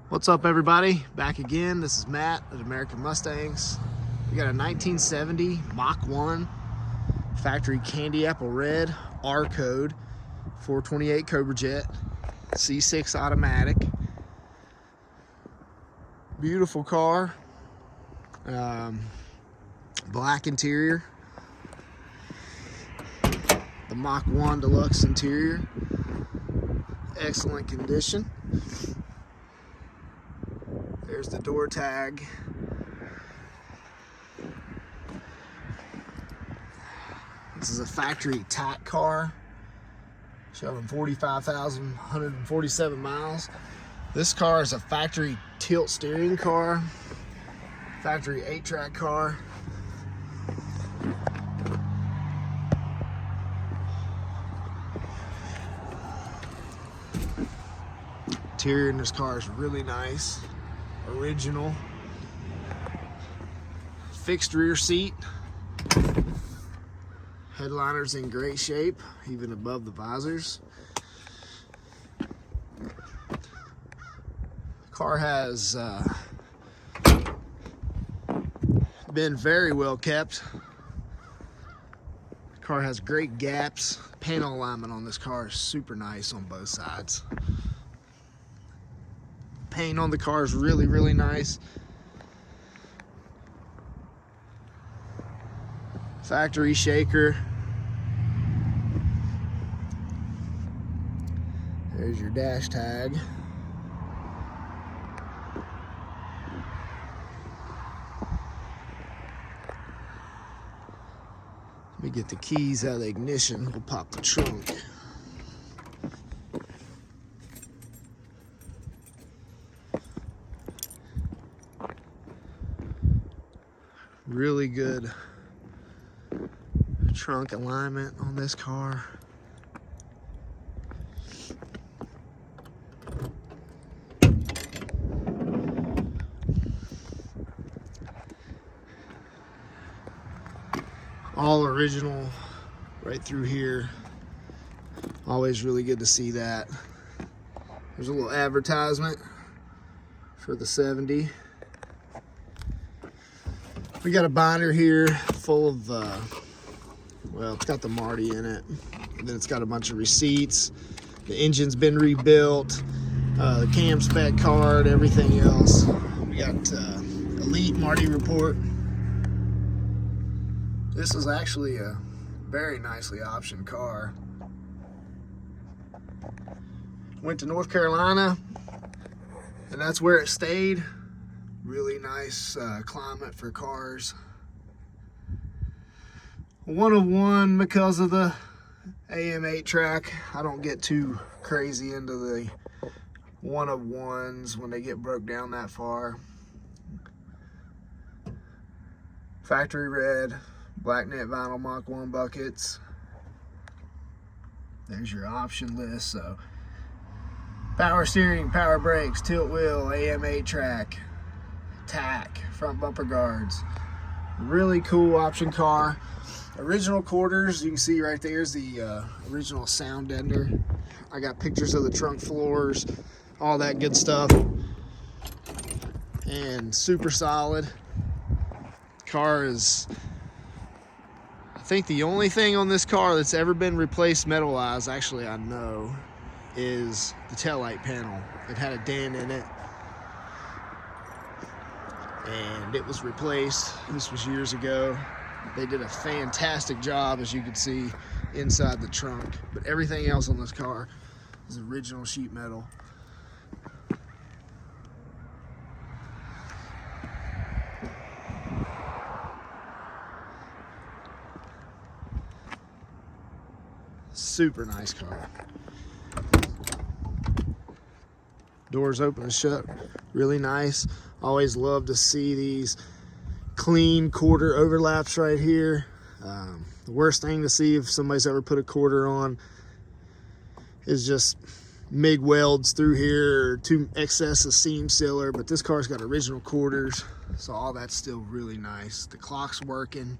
What's up, everybody? Back again. This is Matt at American Mustangs. We got a 1970 Mach 1 factory candy apple red R code 428 Cobra jet C6 automatic. Beautiful car. Black interior. The Mach 1 deluxe interior. Excellent condition. There's the door tag. This is a factory tack car, showing 45,147 miles. This car is a factory tilt steering car, factory 8-track car. Interior in this car is really nice. Original. Fixed rear seat. Headliner's in great shape, even above the visors. Car has been very well kept. Car has great gaps. Panel alignment on this car is super nice on both sides. Paint on the car is really nice. Factory shaker. There's your dash tag. Let me get the keys out of the ignition. We'll pop the trunk. Really good trunk alignment on this car. All original right through here. Always really good to see that. There's a little advertisement for the 70. We got a binder here full of, well, it's got the Marty in it. And then it's got a bunch of receipts. The engine's been rebuilt. The cam spec card, everything else. We got Elite Marty report. This is actually a very nicely optioned car. Went to North Carolina, and that's where it stayed. Really nice climate for cars. One of one because of the AM 8-track. I don't get too crazy into the one of ones when they get broke down that far. Factory red, black net vinyl Mach 1 buckets. There's your option list. So power steering, power brakes, tilt wheel, AM 8-track. Tack, front bumper guards. Really cool option car. Original quarters, you can see right there is the original sound ender. I got pictures of the trunk floors, all that good stuff. And super solid. Car is, I think the only thing on this car that's ever been replaced metal-wise, actually I know, is the taillight panel. It had a dent in it, and it was replaced. This was years ago. They did a fantastic job, as you can see inside the trunk, but everything else on this car is original sheet metal. Super nice car. Doors open and shut, really nice. Always love to see these clean quarter overlaps right here. The worst thing to see if somebody's ever put a quarter on is just MIG welds through here or too excess of seam sealer, but this car's got original quarters, so all that's still really nice. The clock's working.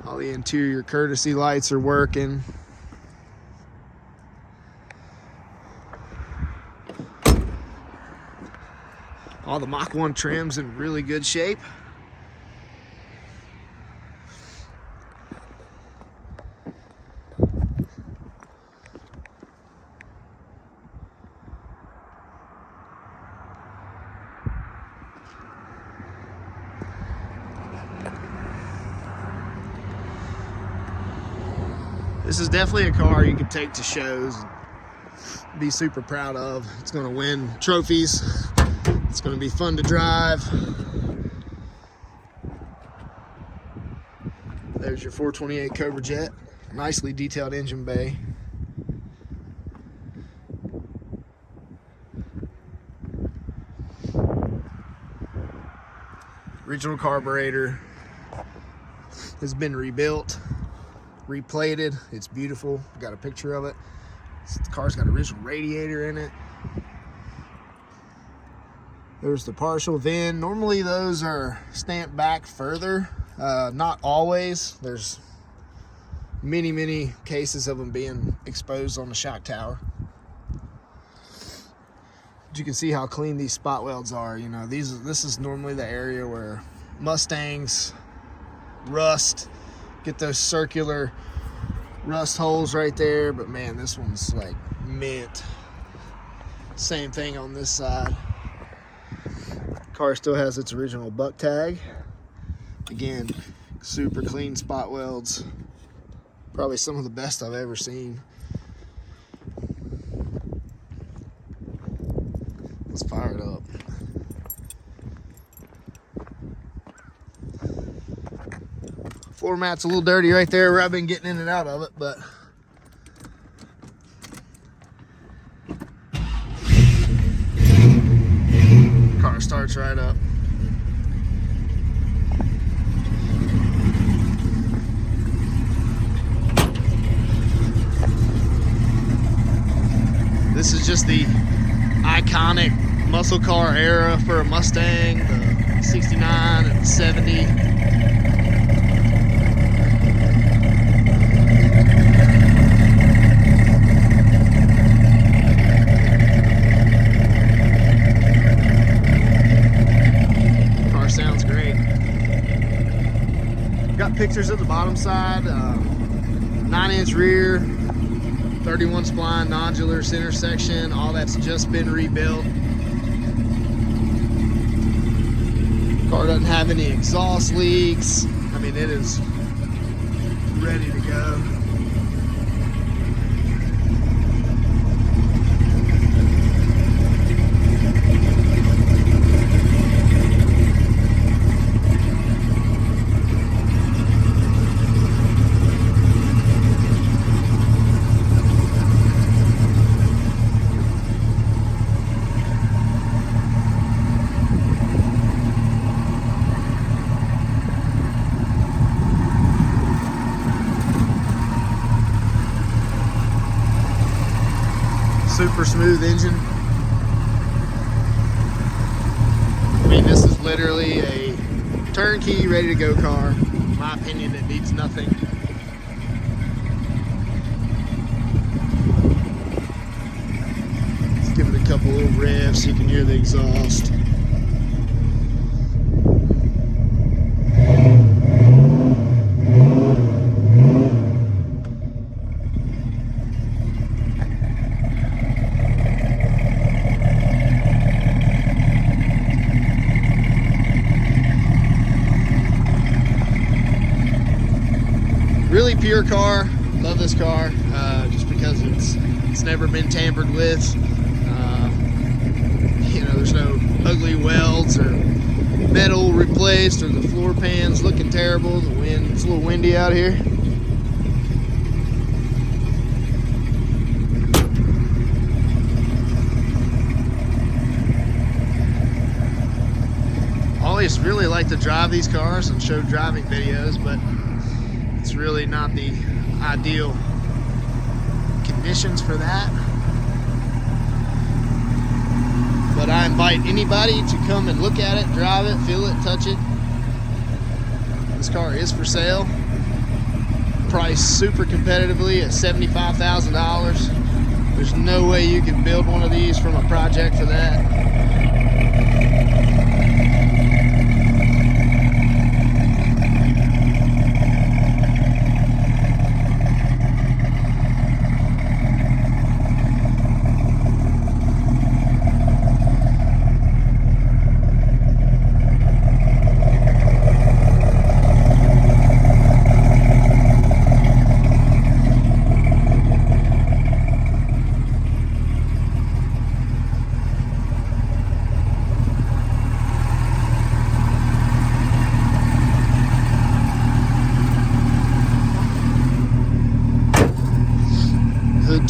All the interior courtesy lights are working. All the Mach 1 trim's in really good shape. This is definitely a car you can take to shows and be super proud of. It's going to win trophies. It's going to be fun to drive. There's your 428 Cobra jet. Nicely detailed engine bay. Original carburetor has been rebuilt, replated. It's beautiful. Got a picture of it. The car's got original radiator in it. There's the partial VIN. Normally those are stamped back further. Not always. There's many cases of them being exposed on the shock tower. But you can see how clean these spot welds are. You know, this is normally the area where Mustangs rust, get those circular rust holes right there, but man, this one's like mint. Same thing on this side. Car still has its original buck tag. Again, super clean spot welds. Probably some of the best I've ever seen. Let's fire it up. Floor mat's a little dirty right there where I've been getting in and out of it, but car starts right up. This is just the iconic muscle car era for a Mustang, the 69 and the 70. Got pictures of the bottom side, 9-inch rear, 31 spline nodular center section. All that's just been rebuilt. Car doesn't have any exhaust leaks. I mean, it is ready to go. Super smooth engine. I mean, this is literally a turnkey, ready to go car. In my opinion, it needs nothing. Let's give it a couple little revs so you can hear the exhaust. Really pure car. Love this car just because it's never been tampered with. You know, there's no ugly welds or metal replaced, or the floor pans looking terrible. The wind, it's a little windy out here. Always really like to drive these cars and show driving videos, but it's really not the ideal conditions for that. But I invite anybody to come and look at it, drive it, feel it, touch it. This car is for sale. Priced super competitively at $75,000. There's no way you can build one of these from a project for that.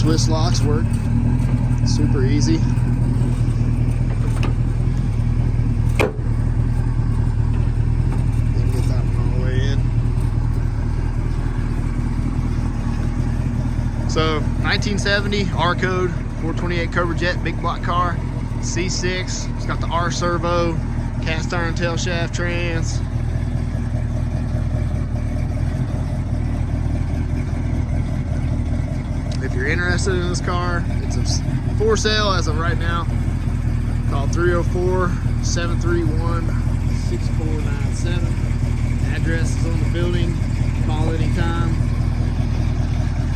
Swiss locks work super easy. Then get that one all the way in. So 1970 R code, 428 Cobra Jet, big block car, C6. It's got the R servo, cast iron tail shaft trans. If you're interested in this car, it's for sale as of right now. Call 304-731-6497. Address is on the building. Call anytime.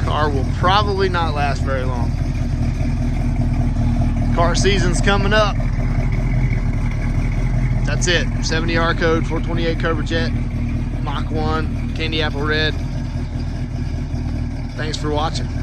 Car will probably not last very long. Car season's coming up. That's it. 70 R code, 428 Cobra Jet, Mach 1, candy apple red. Thanks for watching.